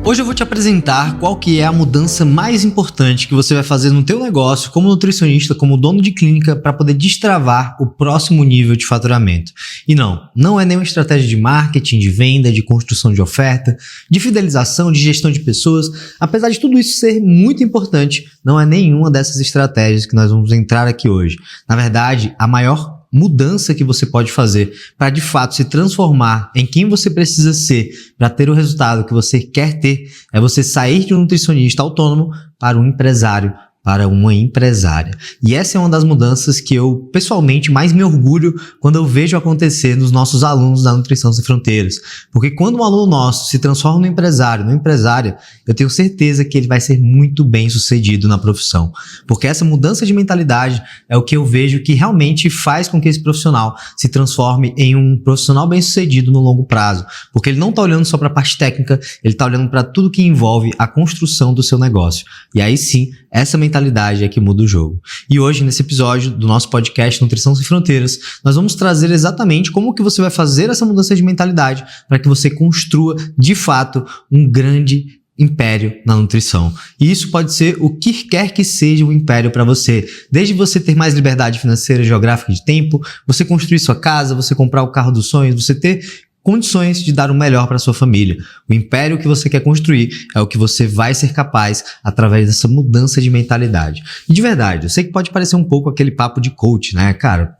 Hoje eu vou te apresentar qual que é a mudança mais importante que você vai fazer no teu negócio como nutricionista, como dono de clínica, para poder destravar o próximo nível de faturamento. E não é nenhuma estratégia de marketing, de venda, de construção de oferta, de fidelização, de gestão de pessoas. Apesar de tudo isso ser muito importante, não é nenhuma dessas estratégias que nós vamos entrar aqui hoje. Na verdade, a maior mudança que você pode fazer para de fato se transformar em quem você precisa ser para ter o resultado que você quer ter é você sair de um nutricionista autônomo para um empresário, para uma empresária. E essa é uma das mudanças que eu pessoalmente mais me orgulho quando eu vejo acontecer nos nossos alunos da Nutrição Sem Fronteiras. Porque quando um aluno nosso se transforma no empresário, numa empresária, eu tenho certeza que ele vai ser muito bem sucedido na profissão. Porque essa mudança de mentalidade é o que eu vejo que realmente faz com que esse profissional se transforme em um profissional bem sucedido no longo prazo. Porque ele não está olhando só para a parte técnica, ele está olhando para tudo que envolve a construção do seu negócio. E aí sim, essa mentalidade é que muda o jogo. E hoje, nesse episódio do nosso podcast Nutrição Sem Fronteiras, nós vamos trazer exatamente como que você vai fazer essa mudança de mentalidade para que você construa, de fato, um grande império na nutrição. E isso pode ser o que quer que seja um império para você. Desde você ter mais liberdade financeira, geográfica de tempo, você construir sua casa, você comprar o carro dos sonhos, você ter condições de dar o melhor para sua família. O império que você quer construir é o que você vai ser capaz através dessa mudança de mentalidade. E de verdade, eu sei que pode parecer um pouco aquele papo de coach, né, cara?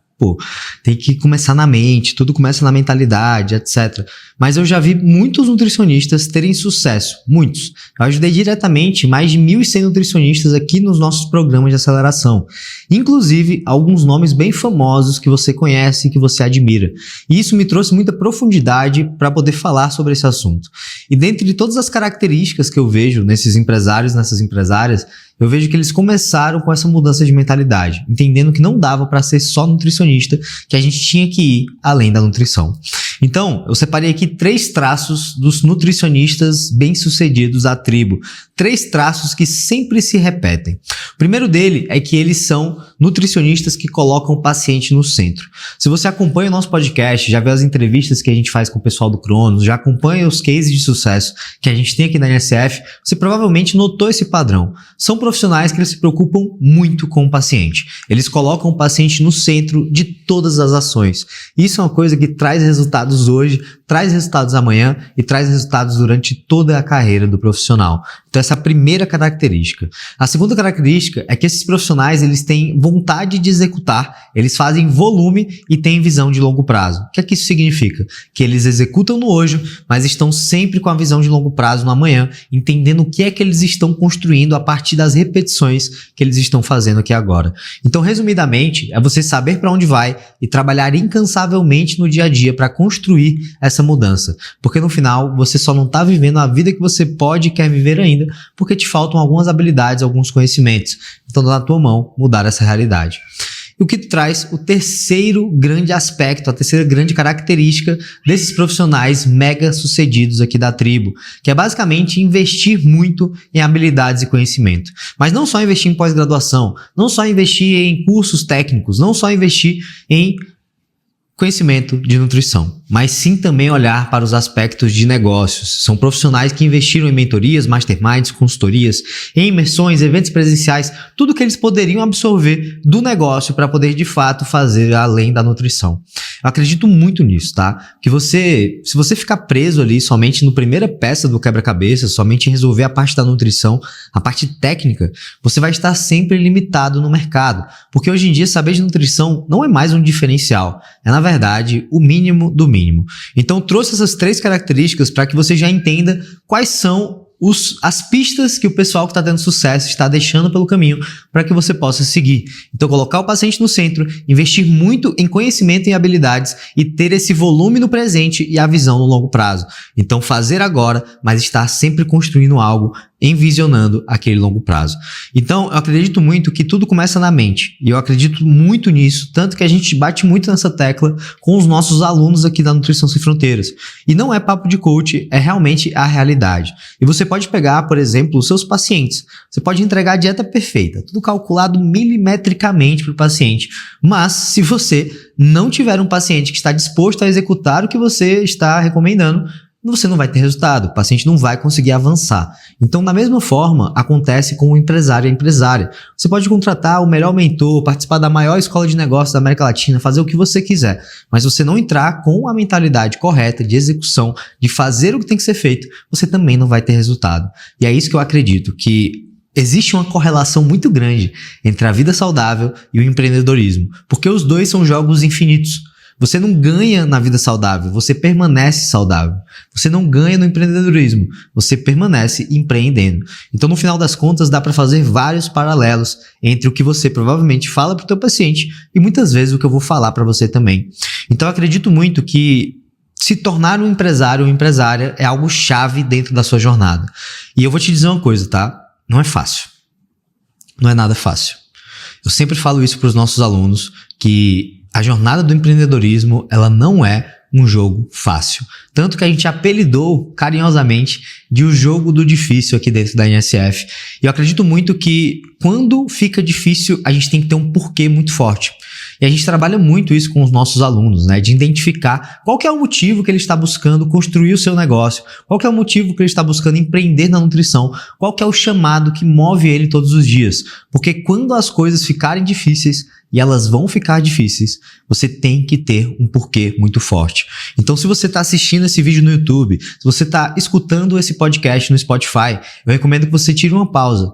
Tem que começar na mente, tudo começa na mentalidade, etc. Mas eu já vi muitos nutricionistas terem sucesso, muitos. Eu ajudei diretamente mais de 1.100 nutricionistas aqui nos nossos programas de aceleração. Inclusive, alguns nomes bem famosos que você conhece e que você admira. E isso me trouxe muita profundidade para poder falar sobre esse assunto. E dentre todas as características que eu vejo nesses empresários, nessas empresárias, eu vejo que eles começaram com essa mudança de mentalidade, entendendo que não dava para ser só nutricionista, que a gente tinha que ir além da nutrição. Então, eu separei aqui 3 traços dos nutricionistas bem-sucedidos da tribo. 3 traços que sempre se repetem. O primeiro dele é que eles são nutricionistas que colocam o paciente no centro. Se você acompanha o nosso podcast, já viu as entrevistas que a gente faz com o pessoal do Cronos, já acompanha os cases de sucesso que a gente tem aqui na NSF, você provavelmente notou esse padrão. São profissionais que eles se preocupam muito com o paciente. Eles colocam o paciente no centro de todas as ações. Isso é uma coisa que traz resultados hoje, traz resultados amanhã e traz resultados durante toda a carreira do profissional. Então essa é a primeira característica. A segunda característica é que esses profissionais eles têm vontade de executar, eles fazem volume e têm visão de longo prazo. O que é que isso significa? Que eles executam no hoje, mas estão sempre com a visão de longo prazo no amanhã, entendendo o que é que eles estão construindo a partir das repetições que eles estão fazendo aqui agora. Então, resumidamente, é você saber para onde vai e trabalhar incansavelmente no dia a dia para construir essa mudança. Porque no final, você só não está vivendo a vida que você pode e quer viver ainda, porque te faltam algumas habilidades, alguns conhecimentos. Então, tá na tua mão mudar essa realidade. E o que traz o terceiro grande aspecto, a terceira grande característica desses profissionais mega sucedidos aqui da tribo, que é basicamente investir muito em habilidades e conhecimento. Mas não só investir em pós-graduação, não só investir em cursos técnicos, não só investir em conhecimento de nutrição, mas sim também olhar para os aspectos de negócios. São profissionais que investiram em mentorias, masterminds, consultorias, em imersões, eventos presenciais, tudo que eles poderiam absorver do negócio para poder de fato fazer além da nutrição. Eu acredito muito nisso, tá? Que se você ficar preso ali somente no primeira peça do quebra-cabeça, somente em resolver a parte da nutrição, a parte técnica, você vai estar sempre limitado no mercado. Porque hoje em dia saber de nutrição não é mais um diferencial, é na verdade o mínimo do mínimo. Então trouxe essas 3 características para que você já entenda quais são as pistas que o pessoal que está tendo sucesso está deixando pelo caminho para que você possa seguir. Então, colocar o paciente no centro, investir muito em conhecimento e habilidades e ter esse volume no presente e a visão no longo prazo. Então, fazer agora, mas estar sempre construindo algo, envisionando aquele longo prazo. Então, eu acredito muito que tudo começa na mente. E eu acredito muito nisso, tanto que a gente bate muito nessa tecla com os nossos alunos aqui da Nutrição Sem Fronteiras. E não é papo de coach, é realmente a realidade. E você pode pegar, por exemplo, os seus pacientes. Você pode entregar a dieta perfeita, tudo calculado milimetricamente para o paciente. Mas, se você não tiver um paciente que está disposto a executar o que você está recomendando, você não vai ter resultado, o paciente não vai conseguir avançar. Então, da mesma forma, acontece com o empresário e a empresária. Você pode contratar o melhor mentor, participar da maior escola de negócios da América Latina, fazer o que você quiser, mas se você não entrar com a mentalidade correta de execução, de fazer o que tem que ser feito, você também não vai ter resultado. E é isso que eu acredito, que existe uma correlação muito grande entre a vida saudável e o empreendedorismo, porque os dois são jogos infinitos. Você não ganha na vida saudável, você permanece saudável. Você não ganha no empreendedorismo, você permanece empreendendo. Então, no final das contas, dá para fazer vários paralelos entre o que você provavelmente fala para o teu paciente e muitas vezes o que eu vou falar para você também. Então, eu acredito muito que se tornar um empresário ou empresária é algo chave dentro da sua jornada. E eu vou te dizer uma coisa, tá? Não é fácil. Não é nada fácil. Eu sempre falo isso para os nossos alunos, que a jornada do empreendedorismo, ela não é um jogo fácil. Tanto que a gente apelidou carinhosamente de o jogo do difícil aqui dentro da NSF. E eu acredito muito que quando fica difícil, a gente tem que ter um porquê muito forte. E a gente trabalha muito isso com os nossos alunos, né? De identificar qual que é o motivo que ele está buscando construir o seu negócio, qual que é o motivo que ele está buscando empreender na nutrição, qual que é o chamado que move ele todos os dias. Porque quando as coisas ficarem difíceis, e elas vão ficar difíceis, você tem que ter um porquê muito forte. Então, se você está assistindo esse vídeo no YouTube, se você está escutando esse podcast no Spotify, eu recomendo que você tire uma pausa.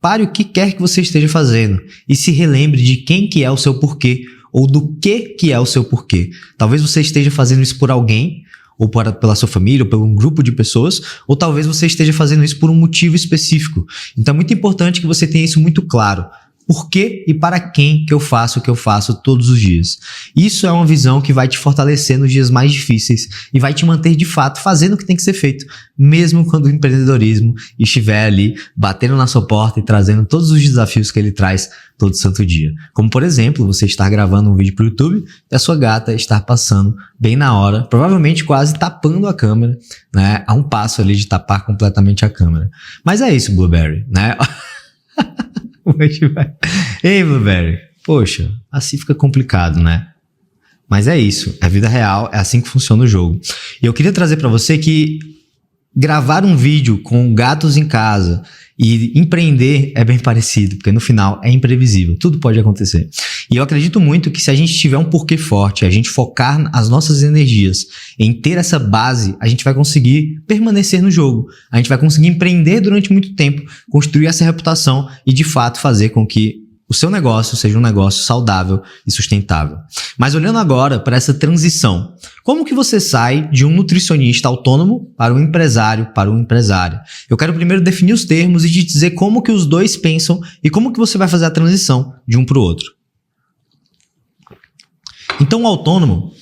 Pare o que quer que você esteja fazendo e se relembre de quem que é o seu porquê ou do que é o seu porquê. Talvez você esteja fazendo isso por alguém, ou pela sua família, ou por um grupo de pessoas, ou talvez você esteja fazendo isso por um motivo específico. Então é muito importante que você tenha isso muito claro. Por que e para quem que eu faço o que eu faço todos os dias? Isso é uma visão que vai te fortalecer nos dias mais difíceis e vai te manter de fato fazendo o que tem que ser feito, mesmo quando o empreendedorismo estiver ali batendo na sua porta e trazendo todos os desafios que ele traz todo santo dia. Como, por exemplo, você estar gravando um vídeo para o YouTube e a sua gata estar passando bem na hora, provavelmente quase tapando a câmera, né? A um passo ali de tapar completamente a câmera. Mas é isso, Blueberry, né? Ei, Blueberry, poxa, assim fica complicado, né? Mas é isso, é vida real, é assim que funciona o jogo. E eu queria trazer para você que gravar um vídeo com gatos em casa e empreender é bem parecido, porque no final é imprevisível, tudo pode acontecer. E eu acredito muito que se a gente tiver um porquê forte, a gente focar as nossas energias em ter essa base, a gente vai conseguir permanecer no jogo, a gente vai conseguir empreender durante muito tempo, construir essa reputação e de fato fazer com que o seu negócio seja um negócio saudável e sustentável. Mas olhando agora para essa transição, como que você sai de um nutricionista autônomo para um empresário, para um empresário? Eu quero primeiro definir os termos e te dizer como que os dois pensam e como que você vai fazer a transição de um para o outro. Então, o autônomo,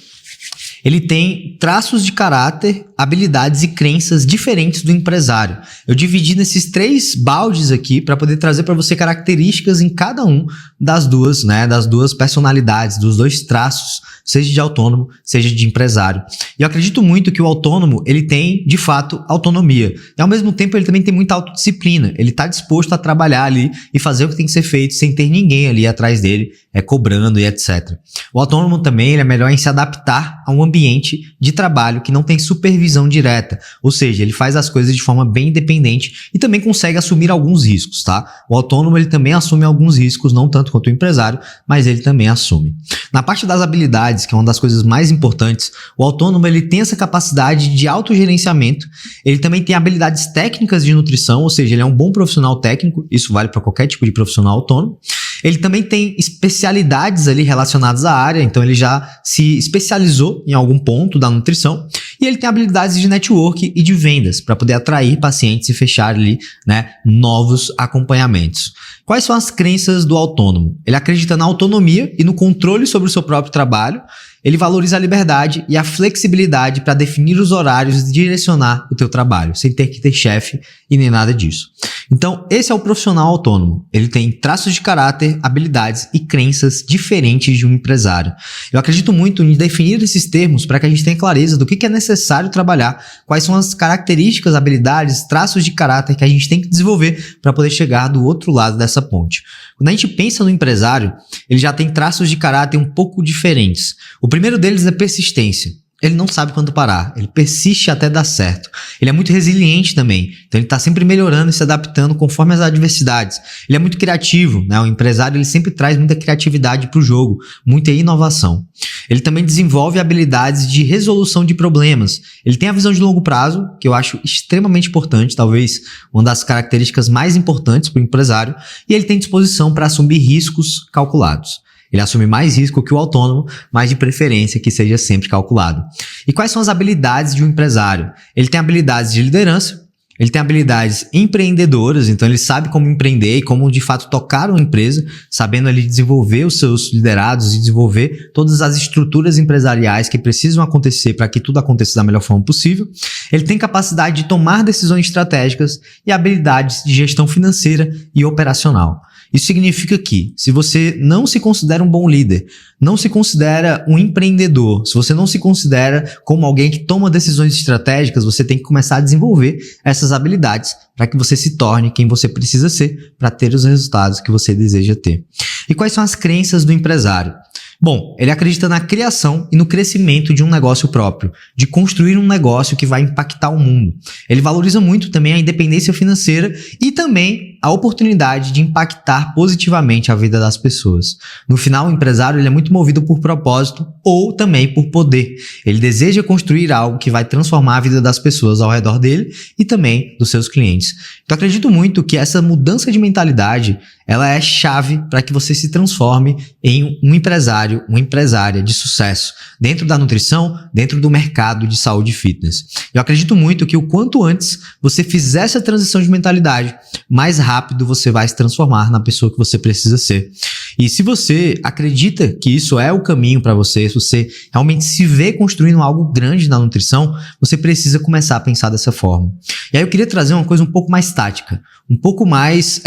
ele tem traços de caráter, habilidades e crenças diferentes do empresário. Eu dividi nesses 3 baldes aqui para poder trazer para você características em cada um das duas, né, das duas personalidades, dos 2 traços, seja de autônomo, seja de empresário. E eu acredito muito que o autônomo, ele tem, de fato, autonomia. E ao mesmo tempo, ele também tem muita autodisciplina. Ele está disposto a trabalhar ali e fazer o que tem que ser feito sem ter ninguém ali atrás dele, cobrando e etc. O autônomo também, ele é melhor em se adaptar a um ambiente de trabalho que não tem supervisão direta, ou seja, ele faz as coisas de forma bem independente e também consegue assumir alguns riscos, tá? O autônomo, ele também assume alguns riscos, não tanto quanto o empresário, mas ele também assume. Na parte das habilidades, que é uma das coisas mais importantes, o autônomo, ele tem essa capacidade de autogerenciamento, ele também tem habilidades técnicas de nutrição, ou seja, ele é um bom profissional técnico, isso vale para qualquer tipo de profissional autônomo. Ele também tem especialidades ali relacionadas à área, então ele já se especializou em algum ponto da nutrição e ele tem habilidades de network e de vendas para poder atrair pacientes e fechar ali, né, novos acompanhamentos. Quais são as crenças do autônomo? Ele acredita na autonomia e no controle sobre o seu próprio trabalho. Ele valoriza a liberdade e a flexibilidade para definir os horários e direcionar o teu trabalho, sem ter que ter chefe e nem nada disso. Então, esse é o profissional autônomo. Ele tem traços de caráter, habilidades e crenças diferentes de um empresário. Eu acredito muito em definir esses termos para que a gente tenha clareza do que é necessário trabalhar, quais são as características, habilidades, traços de caráter que a gente tem que desenvolver para poder chegar do outro lado dessa ponte. Quando a gente pensa no empresário, ele já tem traços de caráter um pouco diferentes. O primeiro deles é persistência. ele não sabe quando parar, ele persiste até dar certo. Ele é muito resiliente também, então ele está sempre melhorando e se adaptando conforme as adversidades. Ele é muito criativo, né? O empresário ele sempre traz muita criatividade para o jogo, muita inovação. Ele também desenvolve habilidades de resolução de problemas. Ele tem a visão de longo prazo, que eu acho extremamente importante, talvez uma das características mais importantes para o empresário, e ele tem disposição para assumir riscos calculados. Ele assume mais risco que o autônomo, mas de preferência que seja sempre calculado. E quais são as habilidades de um empresário? Ele tem habilidades de liderança, ele tem habilidades empreendedoras, então ele sabe como empreender e como de fato tocar uma empresa, sabendo ali desenvolver os seus liderados e desenvolver todas as estruturas empresariais que precisam acontecer para que tudo aconteça da melhor forma possível. Ele tem capacidade de tomar decisões estratégicas e habilidades de gestão financeira e operacional. Isso significa que, se você não se considera um bom líder, não se considera um empreendedor, se você não se considera como alguém que toma decisões estratégicas, você tem que começar a desenvolver essas habilidades para que você se torne quem você precisa ser para ter os resultados que você deseja ter. E quais são as crenças do empresário? Bom, ele acredita na criação e no crescimento de um negócio próprio, de construir um negócio que vai impactar o mundo. Ele valoriza muito também a independência financeira e também a oportunidade de impactar positivamente a vida das pessoas. No final, o empresário ele é muito movido por propósito ou também por poder. Ele deseja construir algo que vai transformar a vida das pessoas ao redor dele e também dos seus clientes. Então, acredito muito que essa mudança de mentalidade ela é chave para que você se transforme em um empresário, uma empresária de sucesso dentro da nutrição, dentro do mercado de saúde e fitness. Eu acredito muito que o quanto antes você fizer essa transição de mentalidade, mais rápido você vai se transformar na pessoa que você precisa ser. E se você acredita que isso é o caminho para você, se você realmente se vê construindo algo grande na nutrição, você precisa começar a pensar dessa forma. E aí eu queria trazer uma coisa um pouco mais tática, um pouco mais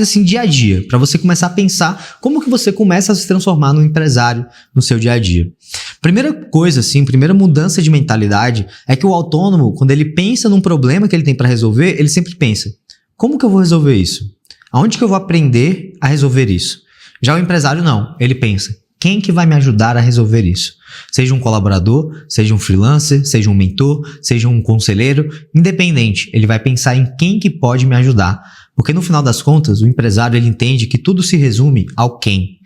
assim dia a dia, para você começar a pensar como que você começa a se transformar num empresário no seu dia a dia. Primeira coisa, assim, primeira mudança de mentalidade é que o autônomo, quando ele pensa num problema que ele tem para resolver, ele sempre pensa, como que eu vou resolver isso? Aonde que eu vou aprender a resolver isso? Já o empresário não, ele pensa, quem que vai me ajudar a resolver isso? Seja um colaborador, seja um freelancer, seja um mentor, seja um conselheiro, independente, ele vai pensar em quem que pode me ajudar. Porque no final das contas, o empresário ele entende que tudo se resume ao quem?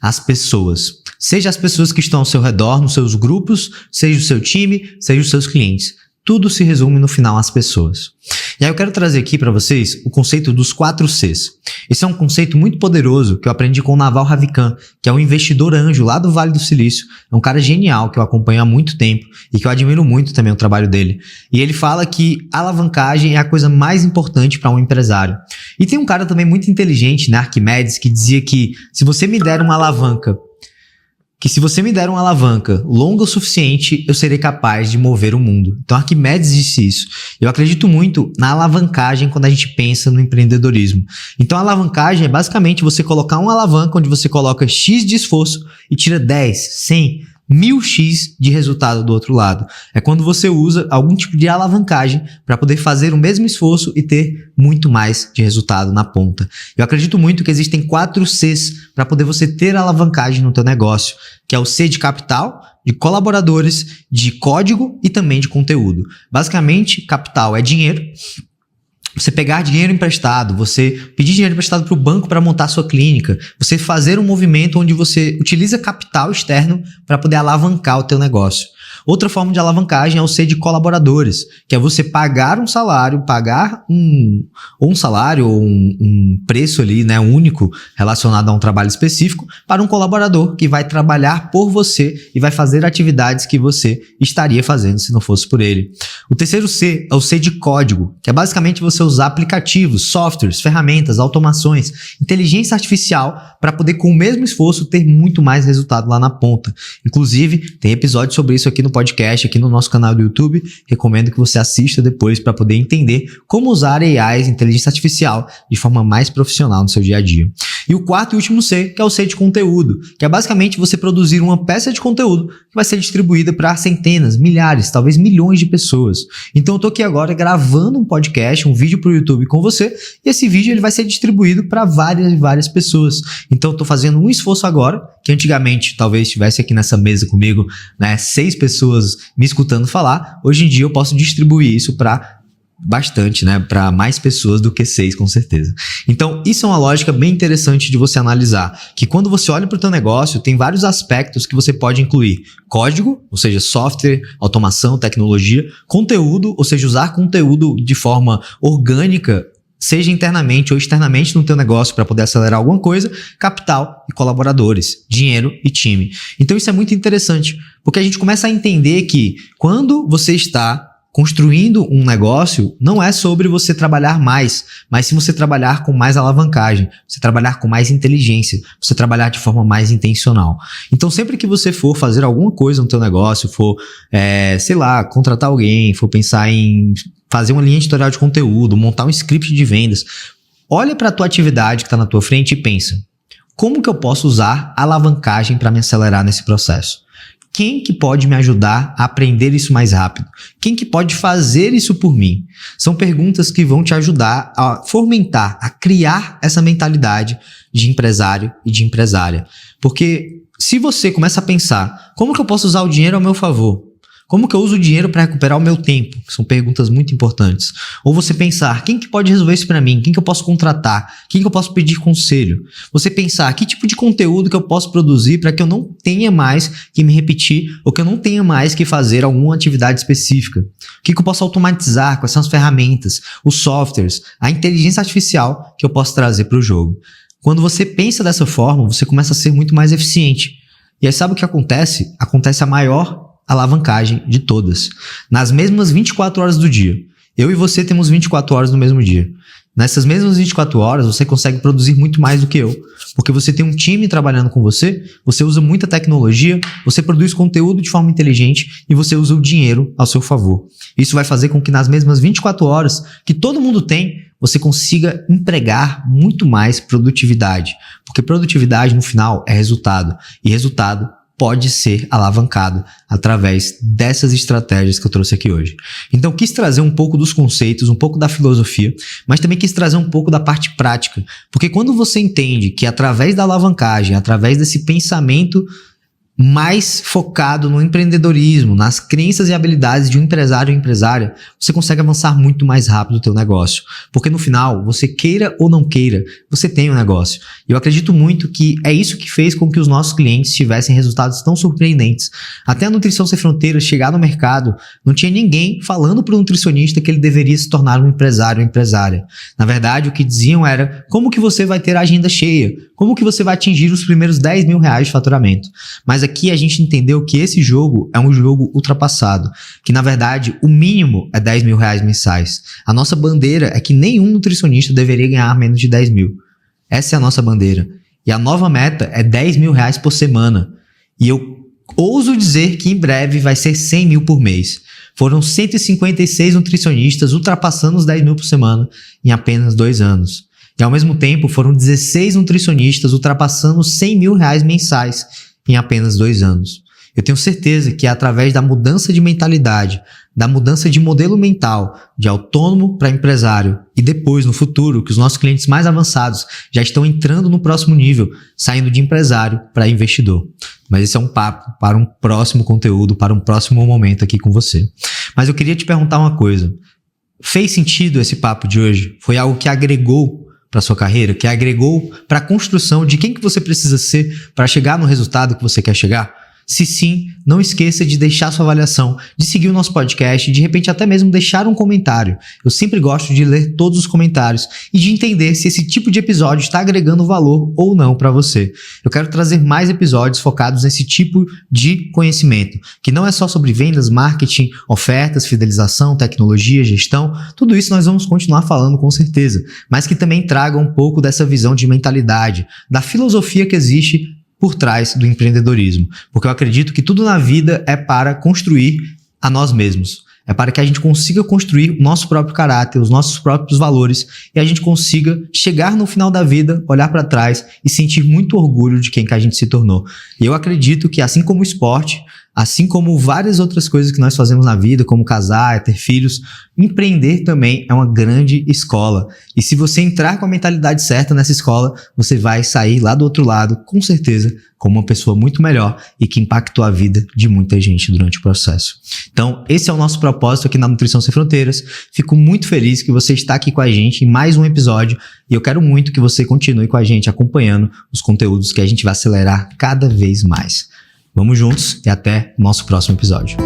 As pessoas. Seja as pessoas que estão ao seu redor, nos seus grupos, seja o seu time, seja os seus clientes. Tudo se resume no final às pessoas. E aí eu quero trazer aqui para vocês o conceito dos 4 Cs. Esse é um conceito muito poderoso que eu aprendi com o Naval Ravikant, que é um investidor anjo lá do Vale do Silício. É um cara genial que eu acompanho há muito tempo e que eu admiro muito também o trabalho dele. E ele fala que a alavancagem é a coisa mais importante para um empresário. E tem um cara também muito inteligente, né, Arquimedes, que dizia que se você me der uma alavanca longa o suficiente, eu serei capaz de mover o mundo. Então Arquimedes disse isso. Eu acredito muito na alavancagem quando a gente pensa no empreendedorismo. Então a alavancagem é basicamente você colocar uma alavanca onde você coloca X de esforço e tira 10, 100, 1000x de resultado do outro lado. É quando você usa algum tipo de alavancagem para poder fazer o mesmo esforço e ter muito mais de resultado na ponta. Eu acredito muito que existem 4 Cs para poder você ter alavancagem no teu negócio, que é o C de capital, de colaboradores, de código e também de conteúdo. Basicamente, capital é dinheiro. Você pegar dinheiro emprestado, você pedir dinheiro emprestado para o banco para montar a sua clínica, você fazer um movimento onde você utiliza capital externo para poder alavancar o teu negócio. Outra forma de alavancagem é o C de colaboradores, que é você pagar um salário, pagar um salário ou um preço ali, né, único relacionado a um trabalho específico para um colaborador que vai trabalhar por você e vai fazer atividades que você estaria fazendo se não fosse por ele. O terceiro C é o C de código, que é basicamente você usar aplicativos, softwares, ferramentas, automações, inteligência artificial para poder com o mesmo esforço ter muito mais resultado lá na ponta. Inclusive, tem episódio sobre isso aqui no podcast, aqui no nosso canal do YouTube. Recomendo que você assista depois para poder entender como usar AIs, inteligência artificial, de forma mais profissional no seu dia a dia. E o quarto e último C, que é o C de conteúdo, que é basicamente você produzir uma peça de conteúdo que vai ser distribuída para centenas, milhares, talvez milhões de pessoas. Então eu tô aqui agora gravando um podcast, um vídeo para o YouTube com você, e esse vídeo ele vai ser distribuído para várias e várias pessoas. Então eu tô fazendo um esforço agora, que antigamente talvez estivesse aqui nessa mesa comigo, né, 6 pessoas me escutando falar, hoje em dia eu posso distribuir isso para bastante, né, para mais pessoas do que 6, com certeza. Então, isso é uma lógica bem interessante de você analisar, que quando você olha para o teu negócio, tem vários aspectos que você pode incluir. Código, ou seja, software, automação, tecnologia, conteúdo, ou seja, usar conteúdo de forma orgânica, seja internamente ou externamente no teu negócio para poder acelerar alguma coisa, capital e colaboradores, dinheiro e time. Então, isso é muito interessante, porque a gente começa a entender que quando você está construindo um negócio, não é sobre você trabalhar mais, mas sim você trabalhar com mais alavancagem, você trabalhar com mais inteligência, você trabalhar de forma mais intencional. Então, sempre que você for fazer alguma coisa no teu negócio, for, sei lá, contratar alguém, for pensar em fazer uma linha editorial de conteúdo, montar um script de vendas, olha para a tua atividade que está na tua frente e pensa, como que eu posso usar alavancagem para me acelerar nesse processo? Quem que pode me ajudar a aprender isso mais rápido? Quem que pode fazer isso por mim? São perguntas que vão te ajudar a fomentar, a criar essa mentalidade de empresário e de empresária. Porque se você começa a pensar, como que eu posso usar o dinheiro ao meu favor? Como que eu uso o dinheiro para recuperar o meu tempo? São perguntas muito importantes. Ou você pensar, quem que pode resolver isso para mim? Quem que eu posso contratar? Quem que eu posso pedir conselho? Você pensar, que tipo de conteúdo que eu posso produzir para que eu não tenha mais que me repetir ou que eu não tenha mais que fazer alguma atividade específica? O que eu posso automatizar? Quais são as ferramentas, os softwares, a inteligência artificial que eu posso trazer para o jogo? Quando você pensa dessa forma, você começa a ser muito mais eficiente. E aí sabe o que acontece? Acontece a maior alavancagem de todas. Nas mesmas 24 horas do dia. Eu e você temos 24 horas no mesmo dia. Nessas mesmas 24 horas, você consegue produzir muito mais do que eu. Porque você tem um time trabalhando com você, você usa muita tecnologia, você produz conteúdo de forma inteligente e você usa o dinheiro ao seu favor. Isso vai fazer com que nas mesmas 24 horas que todo mundo tem, você consiga empregar muito mais produtividade. Porque produtividade, no final, é resultado. E resultado pode ser alavancado através dessas estratégias que eu trouxe aqui hoje. Então, quis trazer um pouco dos conceitos, um pouco da filosofia, mas também quis trazer um pouco da parte prática. Porque quando você entende que através da alavancagem, através desse pensamento mais focado no empreendedorismo, nas crenças e habilidades de um empresário ou empresária, você consegue avançar muito mais rápido o teu negócio. Porque no final, você queira ou não queira, você tem um negócio. E eu acredito muito que é isso que fez com que os nossos clientes tivessem resultados tão surpreendentes. Até a Nutrição Sem Fronteiras chegar no mercado, não tinha ninguém falando para o nutricionista que ele deveria se tornar um empresário ou empresária. Na verdade, o que diziam era como que você vai ter a agenda cheia, como que você vai atingir os primeiros 10 mil reais de faturamento. Mas aqui a gente entendeu que esse jogo é um jogo ultrapassado, que na verdade o mínimo é 10 mil reais mensais. A nossa bandeira é que nenhum nutricionista deveria ganhar menos de 10 mil. Essa é a nossa bandeira. E a nova meta é 10 mil reais por semana. E eu ouso dizer que em breve vai ser 100 mil por mês. Foram 156 nutricionistas ultrapassando os 10 mil por semana em apenas 2 anos. E ao mesmo tempo foram 16 nutricionistas ultrapassando os 100 mil reais mensais em apenas 2 anos. Eu tenho certeza que é através da mudança de mentalidade, da mudança de modelo mental, de autônomo para empresário e depois, no futuro, que os nossos clientes mais avançados já estão entrando no próximo nível, saindo de empresário para investidor. Mas esse é um papo para um próximo conteúdo, para um próximo momento aqui com você. Mas eu queria te perguntar uma coisa. Fez sentido esse papo de hoje? Foi algo que agregou para sua carreira, que agregou para a construção de quem que você precisa ser para chegar no resultado que você quer chegar? Se sim, não esqueça de deixar sua avaliação, de seguir o nosso podcast e de repente até mesmo deixar um comentário. Eu sempre gosto de ler todos os comentários e de entender se esse tipo de episódio está agregando valor ou não para você. Eu quero trazer mais episódios focados nesse tipo de conhecimento, que não é só sobre vendas, marketing, ofertas, fidelização, tecnologia, gestão, tudo isso nós vamos continuar falando com certeza, mas que também traga um pouco dessa visão de mentalidade, da filosofia que existe por trás do empreendedorismo, porque eu acredito que tudo na vida é para construir a nós mesmos, é para que a gente consiga construir o nosso próprio caráter, os nossos próprios valores e a gente consiga chegar no final da vida, olhar para trás e sentir muito orgulho de quem que a gente se tornou. E eu acredito que assim como o esporte, assim como várias outras coisas que nós fazemos na vida, como casar, ter filhos, empreender também é uma grande escola. E se você entrar com a mentalidade certa nessa escola, você vai sair lá do outro lado, com certeza, como uma pessoa muito melhor e que impactou a vida de muita gente durante o processo. Então, esse é o nosso propósito aqui na Nutrição Sem Fronteiras. Fico muito feliz que você está aqui com a gente em mais um episódio e eu quero muito que você continue com a gente acompanhando os conteúdos que a gente vai acelerar cada vez mais. Vamos juntos e até o nosso próximo episódio.